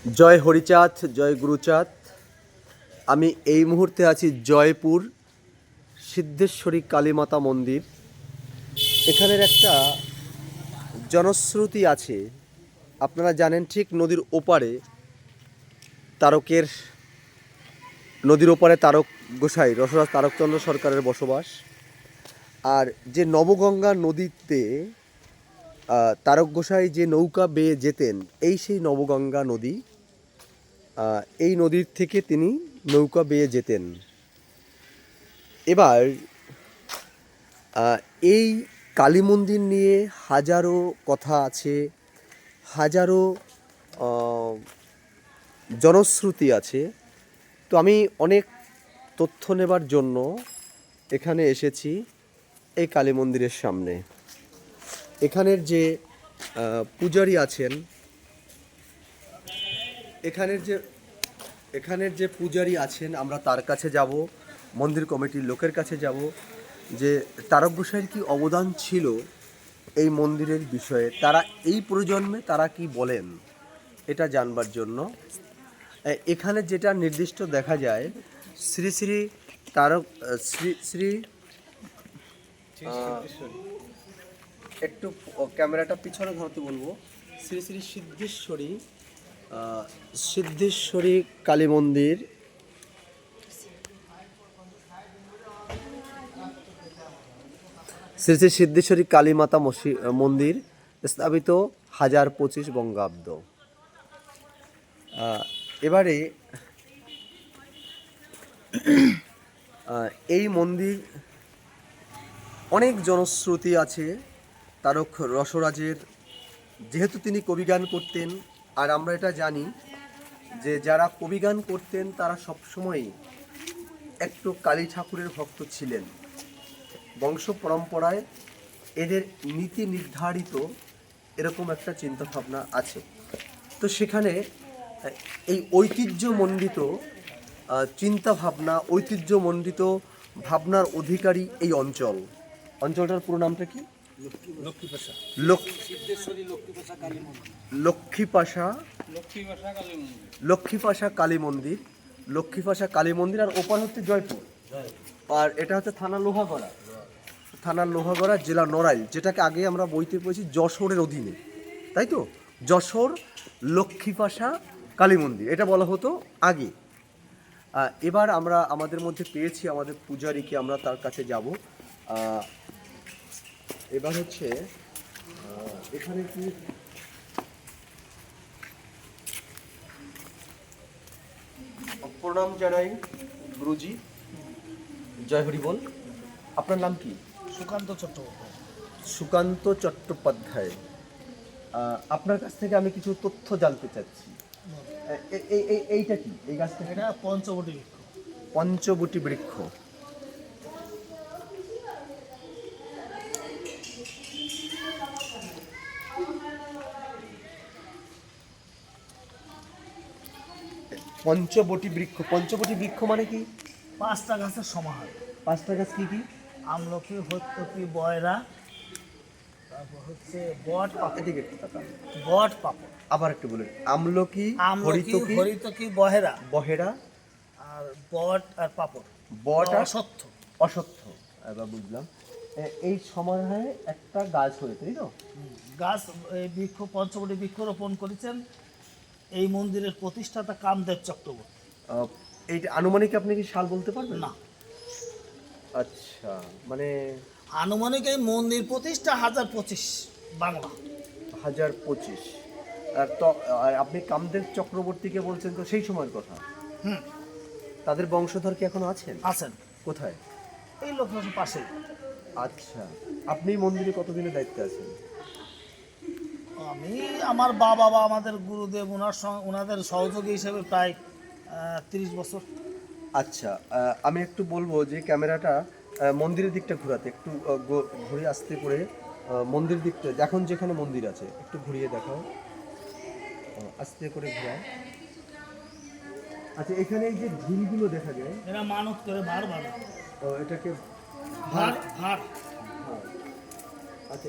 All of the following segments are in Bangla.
জয় হরিচাঁদ, জয় গুরুচাঁদ। আমি এই মুহূর্তে আছি জয়পুর সিদ্ধেশ্বরী কালীমাতা মন্দির। এখানের একটা জনশ্রুতি আছে, আপনারা জানেন ঠিক নদীর ওপারে নদীর ওপারে তারক গোসাই রসরাজ তারকচন্দ্র সরকারের বসবাস। আর যে নবগঙ্গা নদীতে তারক গোসাই যে নৌকা বেয়ে যেতেন, এই সেই নবগঙ্গা নদী। এই নদীর থেকে তিনি নৌকা বেয়ে যেতেন। এবার এই কালী মন্দির নিয়ে হাজারো কথা আছে, হাজারো জনশ্রুতি আছে। তো আমি অনেক তথ্য নেবার জন্য এখানে এসেছি এই কালী মন্দিরের সামনে। এখানের যে পূজারী আছেন, এখানের যে পূজারী আছেন, আমরা তার কাছে যাব, মন্দির কমিটির লোকের কাছে যাব, যে তারক গোসাইয়ের কী অবদান ছিল এই মন্দিরের বিষয়ে, তারা এই প্রজন্মে তারা কি বলেন এটা জানবার জন্য। এখানে যেটা নির্দিষ্ট দেখা যায়, শ্রী শ্রী তারক শ্রী শ্রী একটু ক্যামেরাটা পিছনে ধরতে বলবো। শ্রী শ্রী সিদ্ধেশ্বরী কালী মন্দির, শ্রী শ্রী সিদ্ধেশ্বরী কালী মাতা মন্দির স্থাপিত 1025 বঙ্গাব্দ। এবারে এই মন্দির অনেক জনশ্রুতি আছে তারক রসরাজের, যেহেতু তিনি কবিগান করতেন। আর আমরা এটা জানি যে যারা কবিগান করতেন তারা সবসময়ই একটু কালী ঠাকুরের ভক্ত ছিলেন। বংশ পরম্পরায় এদের নীতি নির্ধারিত এরকম একটা চিন্তাভাবনা আছে। তো সেখানে এই ঐতিহ্যমণ্ডিত চিন্তাভাবনা, ঐতিহ্যমণ্ডিত ভাবনার অধিকারী এই অঞ্চলটার পুরো নামটা কি? লক্ষ্মীপাশা কালী মন্দির। লক্ষ্মীপাশা কালী মন্দির, আর ওপার হচ্ছে জয়পুর, আর এটা হচ্ছে থানা লোহাগড়া, জেলা নড়াইল, যেটাকে আগে আমরা বইতে পেয়েছি যশোরের অধীনে, তাই তো? যশোর লক্ষ্মীপাশা কালী মন্দির এটা বলা হতো আগে। এবার আমরা আমাদের মধ্যে পেয়েছি আমাদের পূজারীকে, আমরা তার কাছে যাব। এবার হচ্ছে এখানে কি প্রণাম জানাই গুরুজি, জয় হরি বল। আপনার নাম কি? সুকান্ত চট্টোপাধ্যায়। আপনার কাছ থেকে আমি কিছু তথ্য জানতে চাচ্ছি। এইটা কি, এই গাছটা? এটা পঞ্চবটি বৃক্ষ। পঞ্চবটি বৃক্ষ মানে কি? 5টা গাছের সমাহার। 5টা গাছ কি কি? আমলকি, হত্যকি, বয়রা, তারপর হচ্ছে বট পাপড়। এদিকে একটু তাকান। বট পাপড়। আবার একটু বলুন। আমলকি, হরিতকি, বহেরা, আর বট আর পাপড়। বট আর অশ্বত্থ। এবার বুঝলাম। এই সমাহারে একটা গাছ হয়েছে, তাই তো? গাছ, এই বৃক্ষ, পঞ্চবটি বৃক্ষ রোপণ করেছেন এই মন্দিরের প্রতিষ্ঠাতা কামদেব চক্রবর্তী। এইটা আনুমানিক আপনি কি সাল বলতে পারবেন? না। আচ্ছা, মানে আনুমানিক এই মন্দির প্রতিষ্ঠা 1025 বাংলা। 1025। আর তো আপনি কামদেব চক্রবর্তীকে বলছেন, তো সেই সময়ের কথা। তাদের বংশধর কি এখনো আছেন? কোথায়? এই লোকের পাশে। আচ্ছা, আপনি মন্দিরে কতদিনের দায়িত্বে আছেন? আমি, আমার বাবা বা আমাদের গুরুদেব, ওনাদের সহযোগী হিসেবে প্রায় 30 বছর। আচ্ছা, আমি একটু বলবো যে ক্যামেরাটা মন্দিরের দিকটা ঘোরাতে, একটু ঘুরে আসতে করে মন্দির দিকটা, এখন যেখানে মন্দির আছে একটু ঘুরিয়ে দেখাও, আস্তে করে ঘোরাও। আচ্ছা, এখানে এই যে ঢিলগুলো দেখা যায়, এরা মানত করে ভার। এটাকে ভার। আচ্ছা,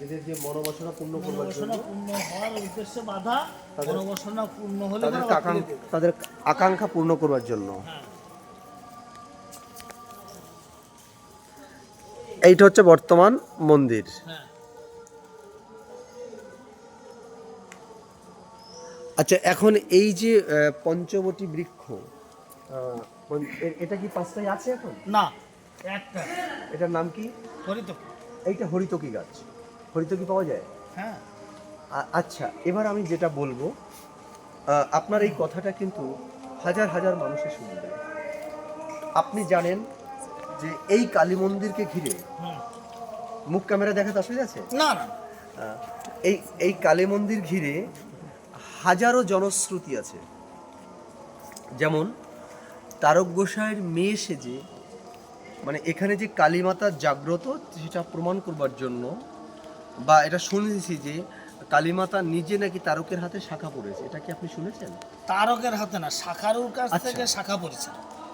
এদের যে মনোবাসনা পূর্ণ হওয়ার উদ্দেশ্যে বাধা মনোবাসনা পূর্ণ হলে তাদের পরে আবার খুলে আকাঙ্ক্ষা দেবে। তাদের আকাঙ্ক্ষা পূর্ণ করবার জন্য। হ্যাঁ এইটা হচ্ছে বর্তমান মন্দির। হ্যাঁ আচ্ছা, এখন এই যে পঞ্চবটী বৃক্ষ, এটা কি পাঁচটাই আছে এখন? না একটা এটার নাম কি? হরিত এইটা হরিতকি গাছ। হরিতকি পাওয়া যায়? হ্যাঁ আচ্ছা, এবার আমি যেটা বলবো, আপনার এই কথাটা কিন্তু হাজার হাজার মানুষের শুনবে। আপনি জানেন যে এই কালী মন্দিরকে ঘিরে, হুম। মুখ ক্যামেরা দেখাতে অসুবিধা আছে? না না এই এই কালী মন্দির ঘিরে হাজারো জনশ্রুতি আছে। যেমন তারক গোসাইয়ের মেয়ে সেজে, মানে এখানে যে কালী মাতা জাগ্রত সেটা প্রমাণ করবার জন্য, বা এটা শুনেছি যে কালী মাতা নিজে নাকি তারকের হাতে শাখা পড়েছে। এটা কি আপনি শুনেছেন? তারকের হাতে না, শাখারুর কাছ আচ্ছা। থেকে শাখা পড়েছে।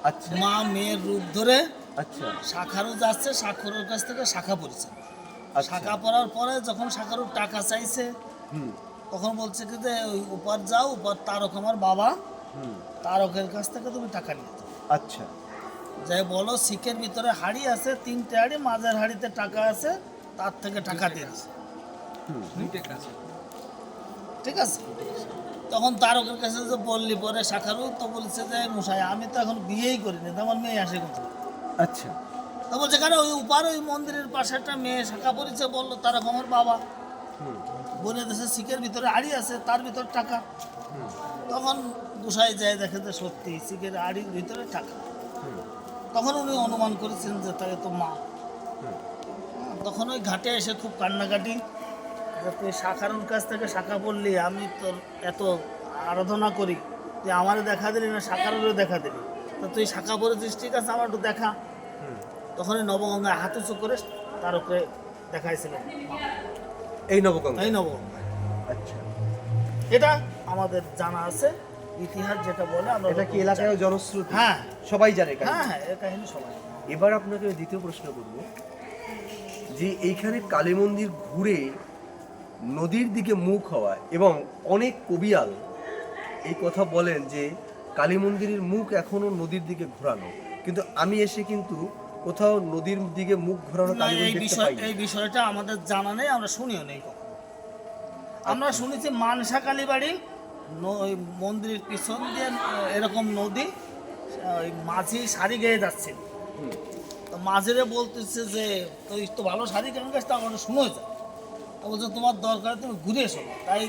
আচ্ছা মা মেয়ের রূপ ধরে আচ্ছা শাখারু যাচ্ছে, শাখারুর কাছ থেকে শাখা পড়েছে। আচ্ছা। শাখা পড়ার পরে যখন শাখারুর টাকা চাইছে, হুম তখন বলছে কি যে ওই উপার যাও, উপার তারক আমার বাবা, হুম তারকের কাছ থেকে তুমি টাকা নিয়ে যাও। আচ্ছা যাই বলো, শিখের ভিতরে হাড়ি আছে, 3টে হাড়ি, মাঝের হাড়িতে টাকা আছে, তার থেকে টাকা দিয়ে দিছে। হুম ঠিক আছে, তখন তারকের কাছে যে বললি পরে শাখারু তো বলছে যে মশাই আমি তো এখন বিয়েই করিনি, তো আমার মেয়ে আসে কোথায়? আচ্ছা তো বলছে কেন, ওই উপার ওই মন্দিরের পাশে একটা মেয়ে শাখা পড়েছে, বললো তারক আমার বাবা। হুম বলে দেশে শিখের ভিতরে হাড়ি আছে, তার ভিতর টাকা। হুম তখন গোসাই যায়, দেখে যে সত্যি শিখের হাড়ির ভিতরে টাকা। হুম তখন উনি অনুমান করেছেন যে তাকে তো মা। হুম। তখন ওই ঘাটে এসে খুব কান্নাকাটি, যে তুই শাখারুর কাছ থেকে শাখা পড়লি, আমি তোর এত আরাধনা করি, তুই আমারে দেখা দিলি না, শাখারুরে দেখা দিলি, তো তুই শাখা পড়েছিস, ঠিক আছে আমার একটু দেখা। হুম। তখন এই নবগঙ্গায় হাত উঁচু করে তার উপরে দেখাইছিলেন মা। এই নবগঙ্গা? এই নবগঙ্গা, আচ্ছা, এটা আমাদের জানা আছে, ইতিহাস যেটা বলে আমরা এটা কি এলাকায় জনশ্রুতি? হ্যাঁ সবাই জানে কাহিনী। হ্যাঁ হ্যাঁ, এই কাহিনী সবাই। এবার আপনাকে দ্বিতীয় প্রশ্ন করব, যে এইখানে কালী মন্দির ঘুরে নদীর দিকে মুখ হওয়া, এবং অনেক কবিয়াল এই কথা বলেন যে কালী মন্দিরের মুখ এখনো নদীর দিকে ঘোরানো, কিন্তু আমি এসে কিন্তু কোথাও নদীর দিকে মুখ ঘোরানো না, কালী এই মন্দির দেখতে বিষয় পাইনি। এই বিষয়টা আমাদের জানা নেই, আমরা শুনিও নেই কখনো। আমরা শুনেছি মানসা কালীবাড়ি, ওই মন্দিরের পিছন দিয়ে এরকম নদী, ওই মাঝি শাড়ি গেয়ে যাচ্ছে, হুম। তো মাঝিরে বলতেছে যে তুই তো ভালো শাড়ি কেন গেছ, তা আমরা শুনে যা। তো বলছে তোমার দরকার তুমি ঘুরে এসো না। তাই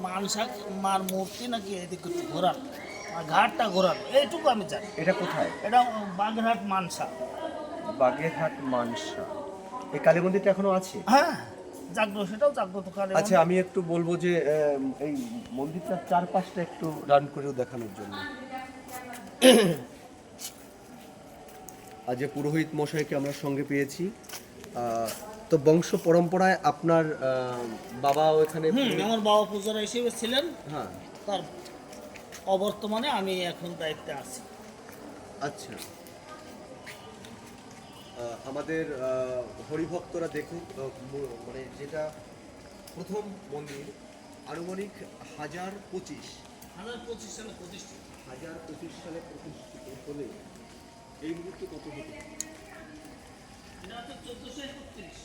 মানসা মার মূর্তি নাকি এদিকে একটু ঘোরানো, আর ঘাটটা ঘোরানো, এইটুকু আমি জানি। এটা কোথায়? এটা বাগেরহাট মানসা। বাগেরহাট মানসা। এই কালী মন্দিরটা এখনো আছে? হ্যাঁ জাগ্রত, সেটাও জাগ্রত কালী আচ্ছা, মন্দির। আমি একটু বলবো যে এই মন্দিরটার চারপাশটা একটু রান করেও দেখানোর জন্য। আজ যে পুরোহিত মশাইকে আমরা সঙ্গে পেয়েছি, তো বংশ পরম্পরায় আপনার বাবা ওখানে আমার বাবা পূজারা হিসেবে ছিলেন, হ্যাঁ। তার অবর্তমানে আমি এখন দায়িত্বে আছি। আচ্ছা, আমাদের হরিভক্তরা দেখুন, মানে যেটা প্রথম মন্দির, আনুমানিক 1025 সালে প্রতিষ্ঠিত। 1025 সালে প্রতিষ্ঠিত হলে এই মুহূর্তে কত হতে পারে? এটা হচ্ছে 1431।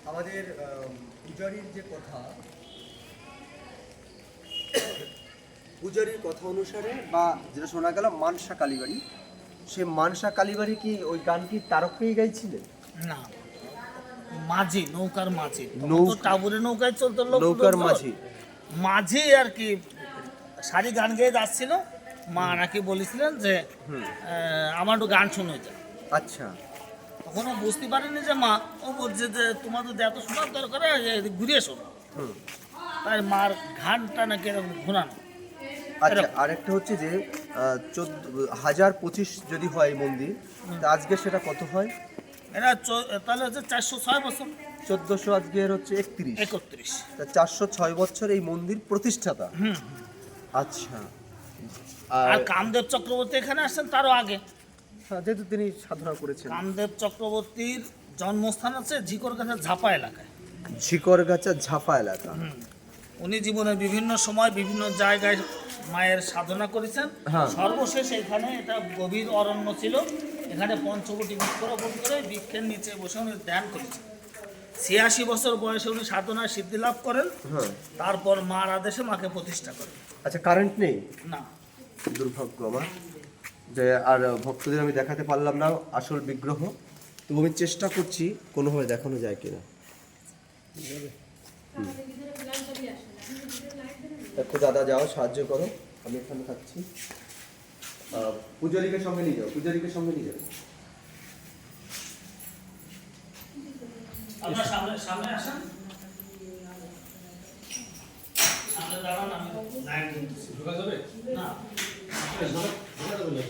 আমাদের পূজারীর যে কথা, পূজারীর কথা অনুসারে বা যেটা শোনা গেল মানসা কালীবাড়ি, সে মানসা কালীবাড়ি কি ওই গান কি তারককেই গাইছিলেন? না, মাঝি, নৌকার মাঝি, নৌকা- টাবুরে নৌকায় চলতো লোক, নৌকার লোকজন। মাঝি। মাঝি আর কি শাড়ি গান গেয়ে যাচ্ছিল, মা নাকি বলেছিলেন যে আমার একটু গান শুনে যা। আচ্ছা তখন ও বুঝতে পারেনি যে মা, ও বলছে যে তোমার যদি এত শোনার দরকার হয়, ঘুরে এসো না। তাই মার ঘানটা নাকি এরকম ঘোরানো। আচ্ছা, আরেকটা হচ্ছে যে 1025 যদি হয় মন্দির, তা আজকে সেটা কত হয়? এরা তাহলে হচ্ছে 406 বছর, 1400, আজকের হচ্ছে 31, 31। তা 406 বছর এই মন্দির প্রতিষ্ঠাতা। আচ্ছা। আর আর কামদেব চক্রবর্তী এখানে আসছেন তারও আগে। হ্যাঁ, যেহেতু তিনি সাধনা করেছেন। কামদেব চক্রবর্তীর জন্মস্থান আছে ঝিকরগাছা ঝাপা এলাকায়। ঝিকরগাছা ঝাপা এলাকা। উনি জীবনের বিভিন্ন সময় বিভিন্ন জায়গায় মায়ের সাধনা করেছেন। হ্যাঁ। সর্বশেষ এখানে এটা গভীর অরণ্য ছিল, এখানে পঞ্চবটি বৃক্ষরোপণ করে বৃক্ষের নিচে বসে উনি ধ্যান করেছেন। 86 বছর বয়সে উনি সাধনায় সিদ্ধি লাভ করেন। হ্যাঁ। তারপর মার আদেশে মাকে প্রতিষ্ঠা করেন। আচ্ছা, কারেন্ট নেই? না, দুর্ভাগ্য আমার যে আর ভক্তদের আমি দেখাতে পারলাম না আসল বিগ্রহ। তো আমি চেষ্টা করছি কোনোভাবে দেখানো যায় কিনা। একটু দাদা যাও, সাহায্য করো, আমি এখানে থাকছি। পূজারীকে সঙ্গে নিয়ে যাও, পূজারীকে সঙ্গে নিয়ে যাও। আপনার সামনে সামনে আসেন, সামনে দাঁড়ান, আমি লাইট দিতেছি। ঢোকা যাবে? না, ঢোকা যাবে না।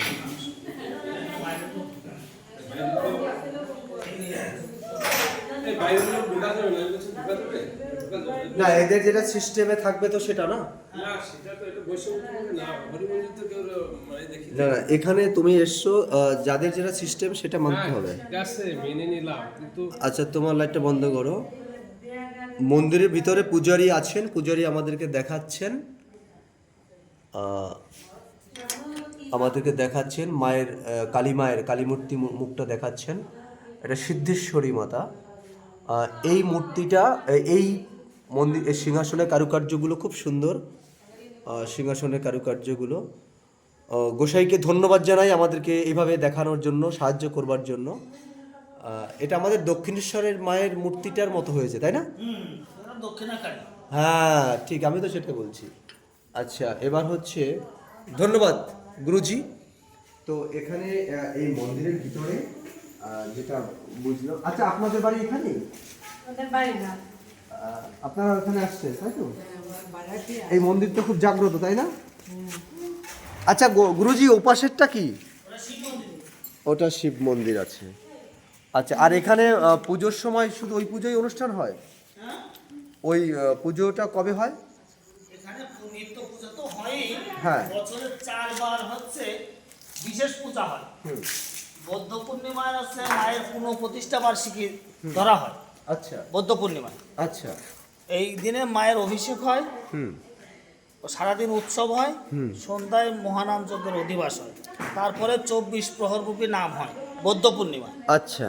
এই বাইরে ঢোকা যাবে না, আমি বলছি ঢোকা যাবে? ঢোকা যাবে না, এদের যেটা সিস্টেমে থাকবে তো সেটা না। না, সেটা তো এটা বৈষম্য না। হরিমন্দির তো কেউ মানে দেখি না না, এখানে তুমি এসছো, যাদের যেটা সিস্টেম সেটা মানতে হবে। ঠিক আছে, মেনে নিলাম, কিন্তু আচ্ছা, তোমার লাইটটা বন্ধ করো। মন্দিরের ভিতরে পূজারী আছেন, পূজারী আমাদেরকে দেখাচ্ছেন, আমাদেরকে দেখাচ্ছেন মায়ের, কালী মায়ের কালীমূর্তি মুখটা দেখাচ্ছেন। এটা সিদ্ধেশ্বরী মাতা। এই মূর্তিটা, এই মন্দির, এই সিংহাসনের কারুকার্যগুলো খুব সুন্দর। সিংহাসনের কারুকার্যগুলো, গোসাইকে ধন্যবাদ জানাই আমাদেরকে এইভাবে দেখানোর জন্য, সাহায্য করবার জন্য। এটা আমাদের দক্ষিণেশ্বরের মায়ের মূর্তিটার মতো হয়েছে, তাই না? এটা দক্ষিণাকালী। হ্যাঁ ঠিক, আমি তো সেটা বলছি। আচ্ছা, এবার হচ্ছে ধন্যবাদ গুরুজি। তো এখানে এই মন্দিরের ভিতরে যেটা বুঝলাম, আচ্ছা আপনাদের বাড়ি এখানে? ওদের বাড়ি না। আপনারা এখানে আসছেন তাই তো? এই মন্দির তো খুব জাগ্রত, তাই না? আচ্ছা গুরুজি, ওপাশেরটা কি? ওটা শিব মন্দির আছে। আচ্ছা, আর এখানে পুজোর সময় শুধু ওই পুজোই অনুষ্ঠান হয়? ওই পুজোটা কবে হয়? এখানে নিত্য পূজা তো হয়ই, হ্যাঁ। বছরে 4 বার হচ্ছে বিশেষ পূজা হয়। বৌদ্ধ পূর্ণিমায় হচ্ছে মায়ের পুনঃপ্রতিষ্ঠা বার্ষিকী ধরা হয়। আচ্ছা বৌদ্ধ পূর্ণিমায় আচ্ছা। এই দিনে মায়ের অভিষেক হয়, হুম ও সারাদিন উৎসব হয়, সন্ধ্যায় মহানাম যজ্ঞের অধিবাস হয়, তারপরে 24 প্রহররূপী নাম হয় বৌদ্ধ পূর্ণিমায়। আচ্ছা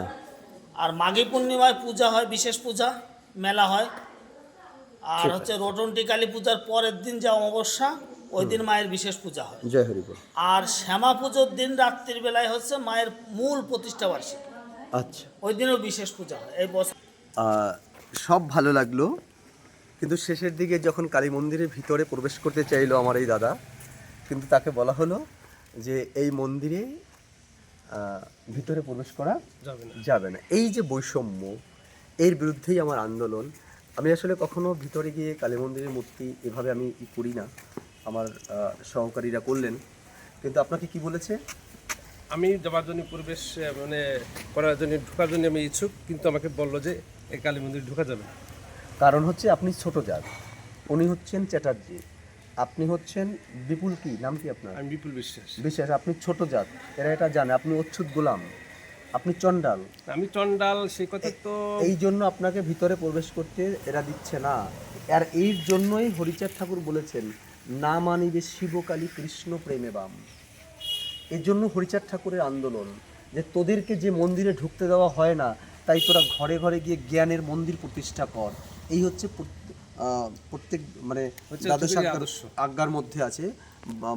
আর মাঘী পূর্ণিমায় পূজা হয়, বিশেষ পূজা, মেলা হয়। আর ঠিক হচ্ছে রটন্টি কালী পূজার পরের দিন যে অমাবস্যা, ওই দিন মায়ের বিশেষ পূজা হয়। জয় হরিবল। আর শ্যামা পুজোর দিন রাত্রির বেলায় হচ্ছে মায়ের মূল প্রতিষ্ঠা বার্ষিকী, আচ্ছা, ওই দিনও বিশেষ পূজা হয় এই বছর। সব ভালো লাগলো, কিন্তু শেষের দিকে যখন কালী মন্দিরের ভিতরে প্রবেশ করতে চাইলো আমার এই দাদা, কিন্তু তাকে বলা হলো যে এই মন্দিরে ভিতরে প্রবেশ করা যাবে না। এই যে বৈষম্য, এর বিরুদ্ধেই আমার আন্দোলন। আমি আসলে কখনো ভিতরে গিয়ে কালী মন্দিরের মূর্তি এভাবে আমি করি না, আমার সহকারীরা করলেন। কিন্তু আপনাকে কি বলেছে? আমি যাওয়ার জন্য পরিবেশ মানে করার জন্য, ঢোকার জন্য আমি ইচ্ছুক, কিন্তু আমাকে বললো যে এই কালী মন্দির ঢোকা যাবে না। কারণ হচ্ছে আপনি ছোট জাত, উনি হচ্ছেন চ্যাটার্জি, আপনি হচ্ছেন বিপুল, কি নাম কি আপনার? আমি বিপুল বিশ্বাস। বিশেষ, আপনি ছোট জাত, এরা এটা জানে। আপনি অচ্ছুত গোলাম, আপনি চণ্ডাল। আমি চন্ডাল, সেই কথা তো এই জন্য আপনাকে ভিতরে প্রবেশ করতে এরা দিচ্ছে না। আর এই জন্যই হরিচাঁদ ঠাকুর বলেছেন, না মানিবে শিবকালী কৃষ্ণ প্রেমে বাম। এর জন্য হরিচাঁদ ঠাকুরের আন্দোলন, যে তোদেরকে যে মন্দিরে ঢুকতে দেওয়া হয় না, তাই তোরা ঘরে ঘরে গিয়ে জ্ঞানের মন্দির প্রতিষ্ঠা কর। এই হচ্ছে প্রত্যেক মানে দ্বাদশ আজ্ঞার মধ্যে আছে,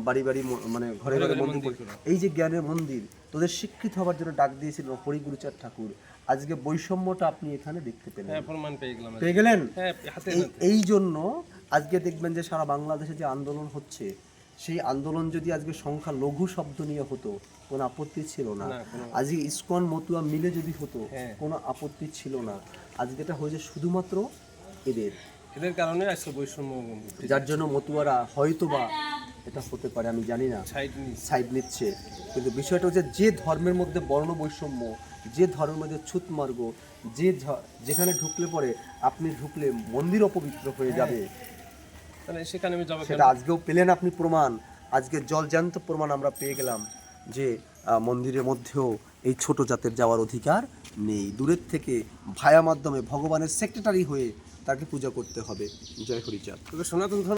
বাড়ি বাড়ি মানে ঘরে ঘরে মন্দির। এই যে জ্ঞানের মন্দির, তোদের শিক্ষিত হওয়ার জন্য ডাক দিয়েছিল হরি গুরুচাঁদ ঠাকুর। আজকে বৈষম্যটা আপনি এখানে দেখতে পেলেন, প্রমাণ পেয়ে গেলাম। পেয়ে গেলেন। হ্যাঁ, হাতে এই জন্য আজকে দেখবেন যে সারা বাংলাদেশে যে আন্দোলন হচ্ছে, সেই আন্দোলন যদি আজকে সংখ্যা লঘু শব্দ নিয়ে হতো, কোনো আপত্তি ছিল না। আজকে ইসকন মতুয়া মিলে যদি হতো, কোনো আপত্তি ছিল না। আজকে এটা হয়েছে শুধুমাত্র এদের এদের কারণে আজকে বৈষম্য যার জন্য মতুয়ারা হয়তোবা এটা হতে পারে, আমি জানি না, সাইড নিচ্ছে। সাইড নিচ্ছে। কিন্তু বিষয়টা হচ্ছে যে ধর্মের মধ্যে বর্ণ বৈষম্য, যে ধর্মের মধ্যে ছুতমার্গ, যেখানে ঢুকলে পরে আপনি ঢুকলে মন্দির অপবিত্র হয়ে যাবে, মানে সেখানে আমি যাবো কেন? সেটা আজকেও পেলেন আপনি প্রমাণ। আজকে জলজ্যান্ত প্রমাণ আমরা পেয়ে গেলাম যে মন্দিরের মধ্যেও এই ছোট জাতের যাওয়ার অধিকার নেই। দূরের থেকে ভায়া মাধ্যমে ভগবানের সেক্রেটারি হয়ে তাকে পূজা করতে হবে। জয় হরিচাঁদ। তবে সনাতন ধর্ম